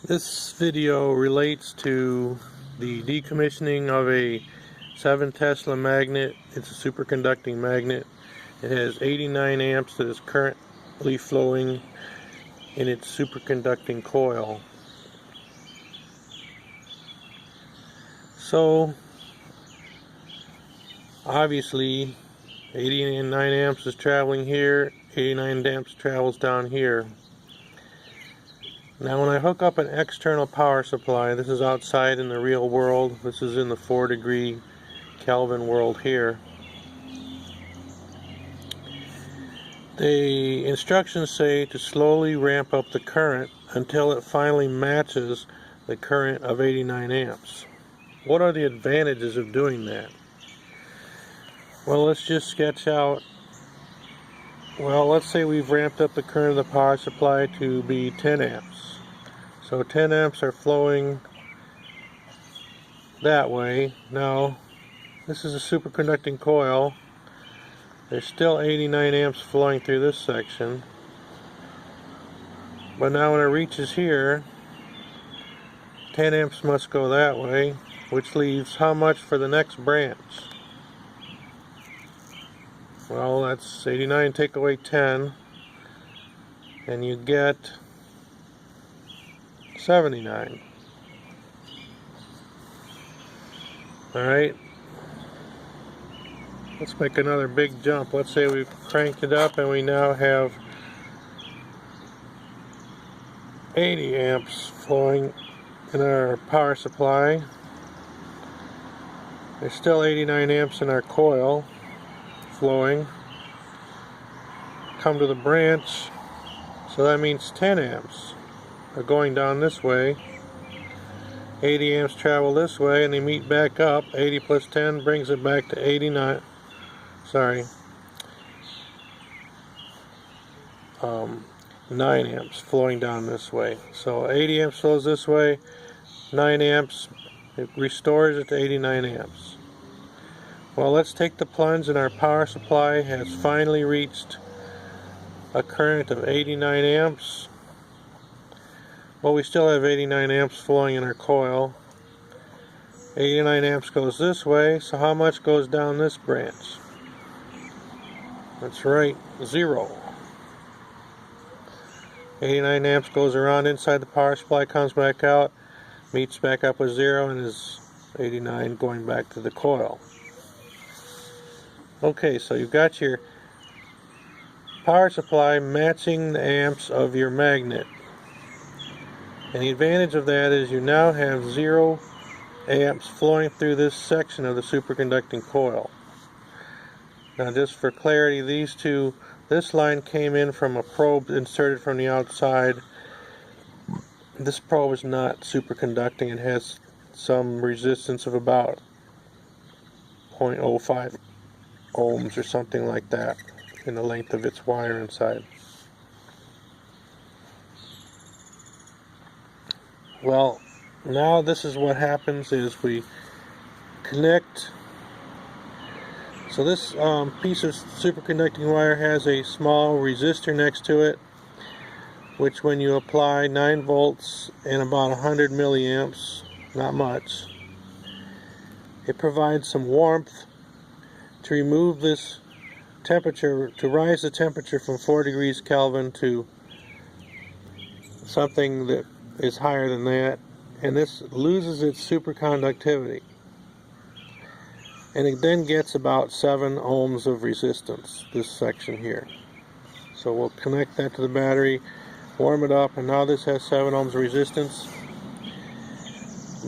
This video relates to the decommissioning of a 7 Tesla magnet. It's a superconducting magnet. It has 89 amps that is currently flowing in its superconducting coil. So obviously 89 amps is traveling here, 89 amps travels down here. Now when I hook up an external power supply, this is outside in the real world, this is in the 4-degree Kelvin world here. The instructions say to slowly ramp up the current until it finally matches the current of 89 amps. What are the advantages of doing that? Well, let's just sketch out. Well, let's say we've ramped up the current of the power supply to be 10 amps. So 10 amps are flowing that way. Now, this is a superconducting coil. There's still 89 amps flowing through this section. But now when it reaches here, 10 amps must go that way, which leaves how much for the next branch? Well, that's 89 take away 10, and you get 79. Alright, let's make another big jump. Let's say we've cranked it up and we now have 80 amps flowing in our power supply. There's still 89 amps in our coil flowing. Come to the branch, so that means 10 amps are going down this way. 80 amps travel this way and they meet back up. 80 plus 10 brings it back to 89. Sorry. 9 amps flowing down this way. So 80 amps flows this way, 9 amps, it restores it to 89 amps. Well, let's take the plunge, and our power supply has finally reached a current of 89 amps. Well, we still have 89 amps flowing in our coil. 89 amps goes this way, so how much goes down this branch? That's right, 0. 89 amps goes around inside the power supply, comes back out, meets back up with 0, and is 89 going back to the coil. Okay, so you've got your power supply matching the amps of your magnet. And the advantage of that is you now have 0 amps flowing through this section of the superconducting coil. Now just for clarity, this line came in from a probe inserted from the outside. This probe is not superconducting. It has some resistance of about 0.05 ohms or something like that in the length of its wire inside. Well, now this is what happens is we connect. So this piece of superconducting wire has a small resistor next to it, which when you apply 9 volts and about 100 milliamps, not much, it provides some warmth to remove this temperature, to rise the temperature from 4 degrees Kelvin to something that is higher than that, and this loses its superconductivity, and it then gets about 7 ohms of resistance, this section here. So we'll connect that to the battery, warm it up, and now this has 7 ohms of resistance.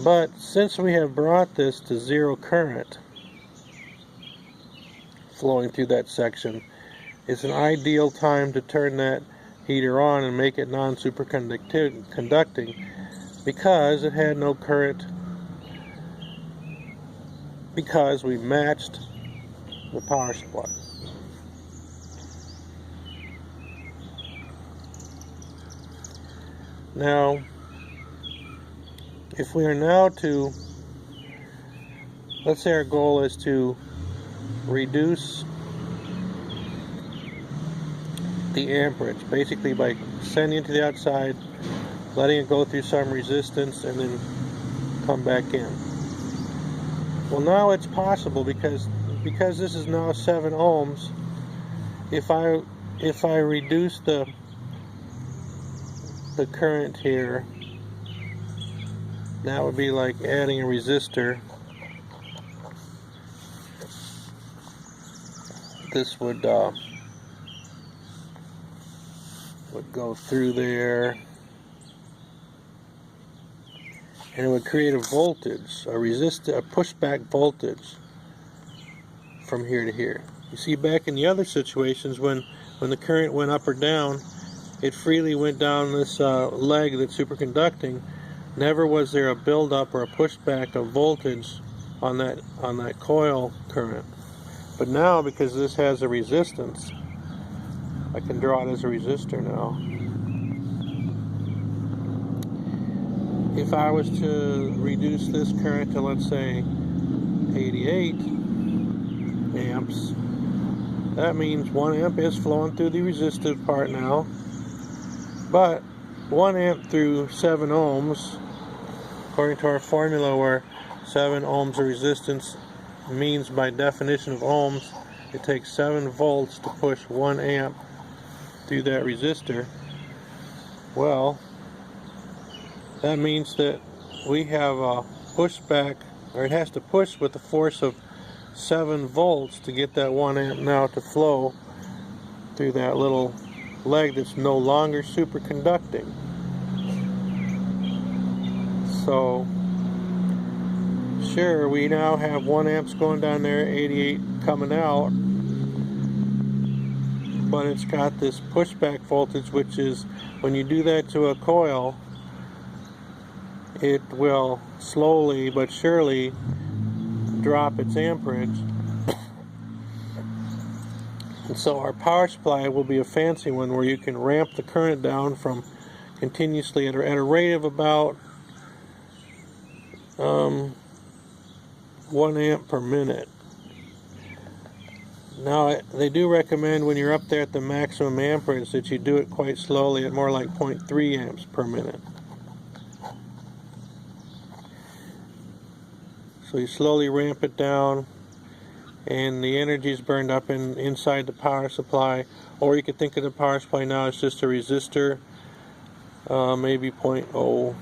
But since we have brought this to 0 current flowing through that section, it's an ideal time to turn that heater on and make it non-superconducting, because it had no current, because we matched the power supply. Now, if we are now to, let's say our goal is to reduce the amperage, basically by sending it to the outside letting it go through some resistance and then come back in. Well, now it's possible because this is now 7 ohms. If I reduce the current here, that would be like adding a resistor. This would go through there, and it would create a voltage, a pushback voltage from here to here. You see, back in the other situations, when the current went up or down, it freely went down this leg that's superconducting. Never was there a buildup or a pushback of voltage on that coil current. But now, because this has a resistance, I can draw it as a resistor now. If I was to reduce this current to, let's say, 88 amps, that means 1 amp is flowing through the resistive part now, but 1 amp through 7 ohms, according to our formula where 7 ohms of resistance means, by definition of ohms, it takes 7 volts to push 1 amp through that resistor. Well, that means that we have a pushback, or it has to push with the force of 7 volts to get that 1 amp now to flow through that little leg that's no longer superconducting. So sure, we now have 1 amps going down there, 88 coming out, but it's got this pushback voltage, which is, when you do that to a coil, it will slowly but surely drop its amperage. And so our power supply will be a fancy one where you can ramp the current down from continuously at a rate of about 1 amp per minute. Now, they do recommend when you're up there at the maximum amperage that you do it quite slowly at more like 0.3 amps per minute. So you slowly ramp it down, and the energy is burned up inside the power supply. Or you could think of the power supply now as just a resistor, maybe 0.03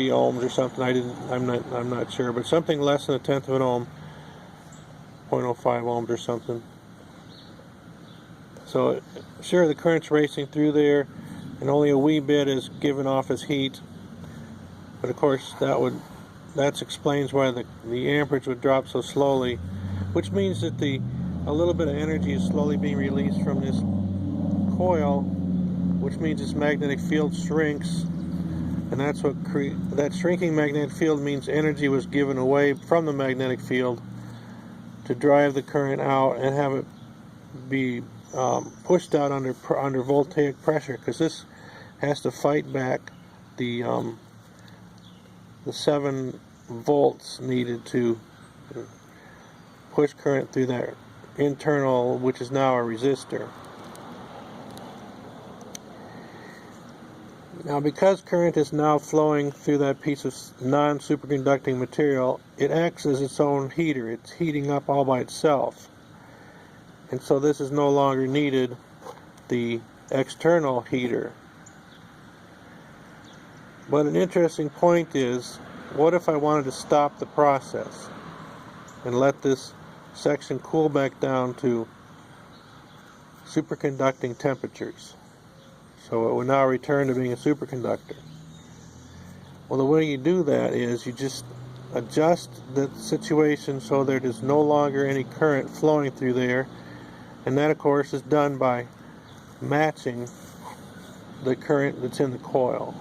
ohms or something. I'm not sure, but something less than 1/10 of an ohm, 0.05 ohms or something. So sure, the current's racing through there, and only a wee bit is given off as heat. But of course, that explains why the amperage would drop so slowly, which means that a little bit of energy is slowly being released from this coil, which means its magnetic field shrinks, and that's what that shrinking magnetic field means energy was given away from the magnetic field to drive the current out and have it be pushed out under voltaic pressure, because this has to fight back the 7 volts needed to push current through that internal, which is now a resistor. Now, because current is now flowing through that piece of non-superconducting material, it acts as its own heater. It's heating up all by itself. And so this is no longer needed, the external heater. But an interesting point is, what if I wanted to stop the process and let this section cool back down to superconducting temperatures? So it will now return to being a superconductor. Well, the way you do that is you just adjust the situation so there is no longer any current flowing through there, and that, of course, is done by matching the current that's in the coil.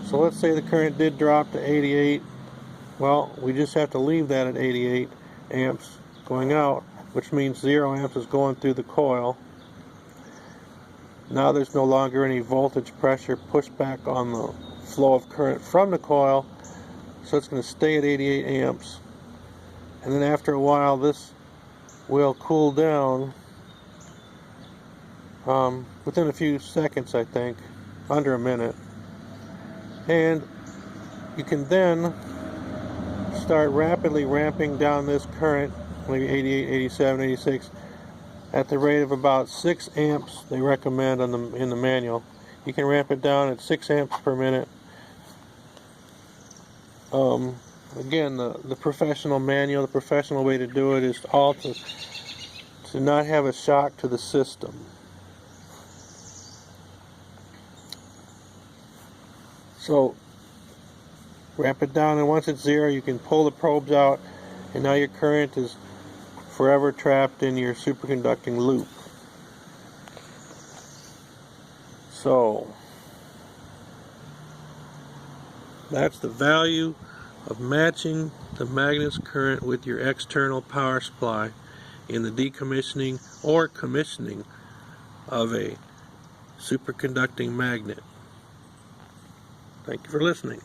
So let's say the current did drop to 88. Well, we just have to leave that at 88 amps going out, which means 0 amps is going through the coil. Now there's no longer any voltage pressure pushback on the flow of current from the coil, so it's going to stay at 88 amps. And then after a while, this will cool down within a few seconds, I think, under a minute. And you can then start rapidly ramping down this current, maybe 88, 87, 86, at the rate of about 6 amps they recommend in the manual. You can ramp it down at 6 amps per minute. Again, the professional manual, the professional way to do it is to not have a shock to the system. So ramp it down, and once it's 0, you can pull the probes out, and now your current is forever trapped in your superconducting loop. So that's the value of matching the magnet's current with your external power supply in the decommissioning or commissioning of a superconducting magnet. Thank you for listening.